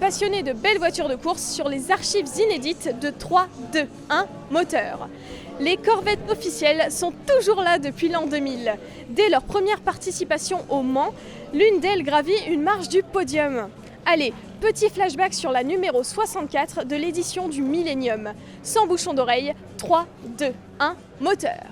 passionné de belles voitures de course sur les archives inédites de 3-2-1 moteur. Les Corvettes officielles sont toujours là depuis l'an 2000. Dès leur première participation au Mans, l'une d'elles gravit une marche du podium. Allez, petit flashback sur la numéro 64 de l'édition du Millennium. Sans bouchon d'oreille, 3-2-1 moteur.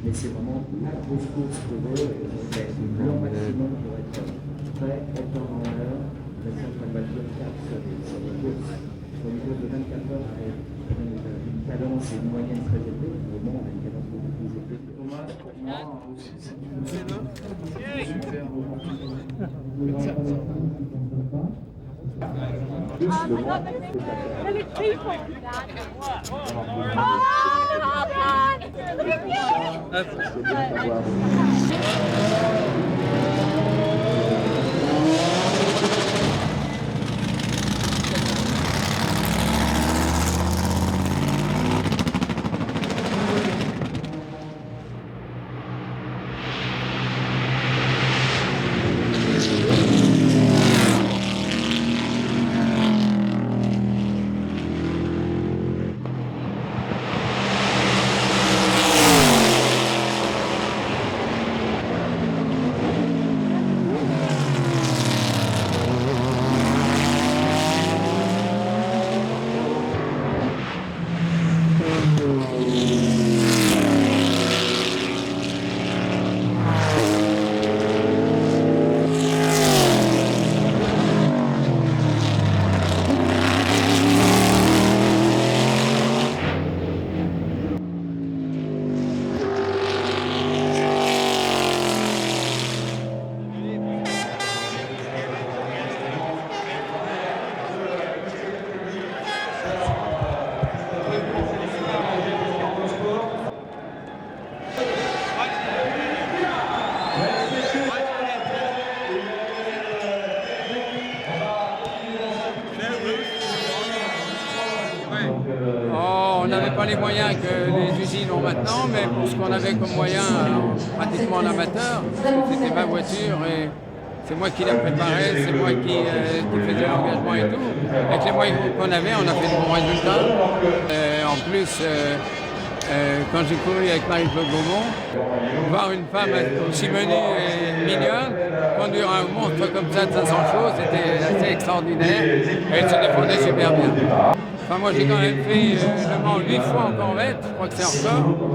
Mais c'est vraiment la grosse course pour eux, et ils ont fait leur maximum pour être prêts, être en l'heure, rester en train de battre le cap sur des courses. Sur une course de 24 heures, avec une cadence et une moyenne très élevée. Au moment, on a une cadence beaucoup plus élevée. Thomas, pour moi, aussi, c'est super. On n'avait pas les moyens que les usines ont maintenant, mais pour ce qu'on avait comme moyen, pratiquement en amateur, c'était ma voiture et c'est moi qui la préparais, c'est moi qui faisais l'engagement et tout. Avec les moyens qu'on avait, on a fait de bons résultats. En plus, quand j'ai couru avec Marie-Claude Beaumont, voir une femme aussi menée et mignonne, conduire un monstre comme ça de 500 chevaux, c'était assez extraordinaire et elle se défendait super bien. Enfin, moi, j'ai quand même fait Le Mans 8 fois en corvette, je crois que c'est un record.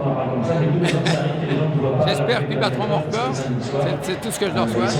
J'espère qu'ils battront mon record, c'est tout ce que je leur souhaite.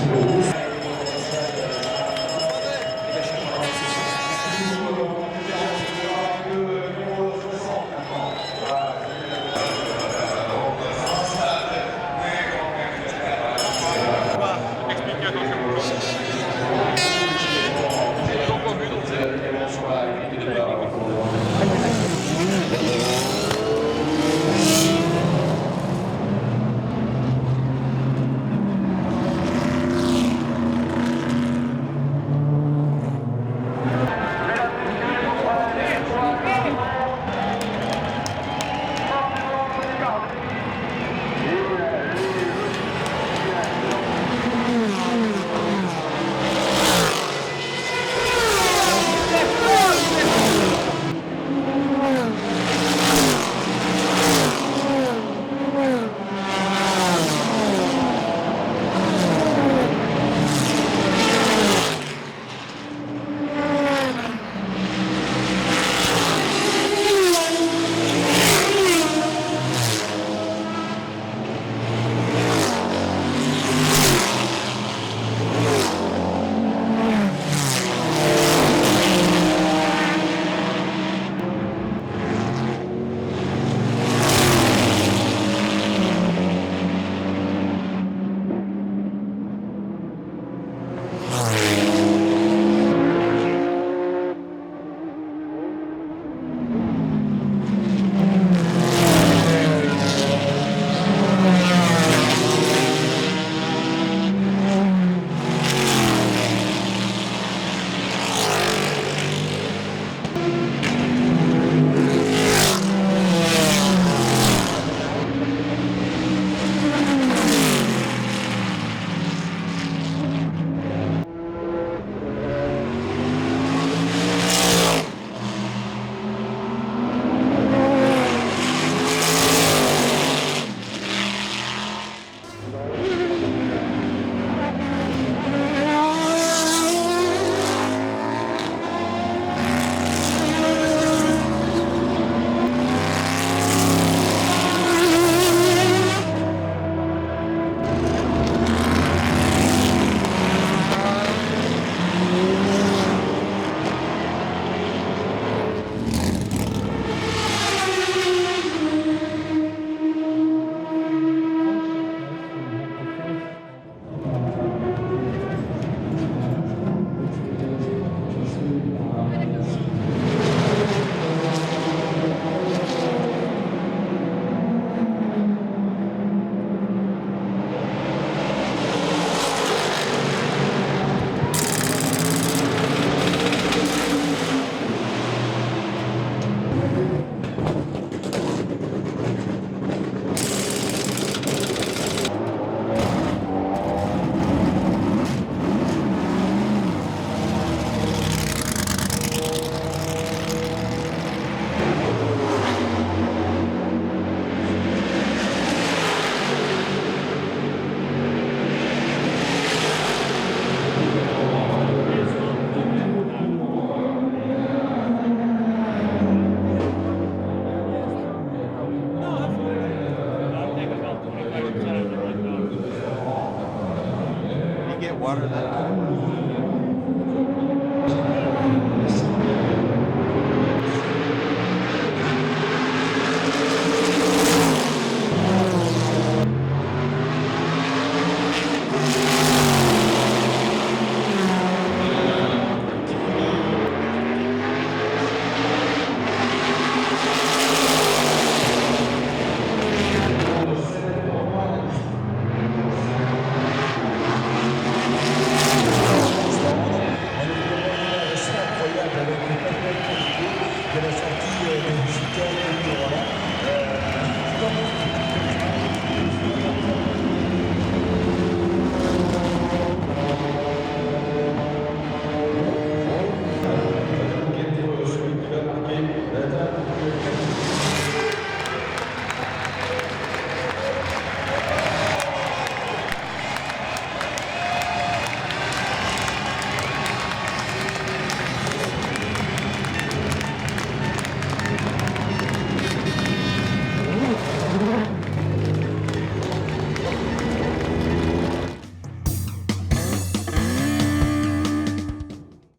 guarda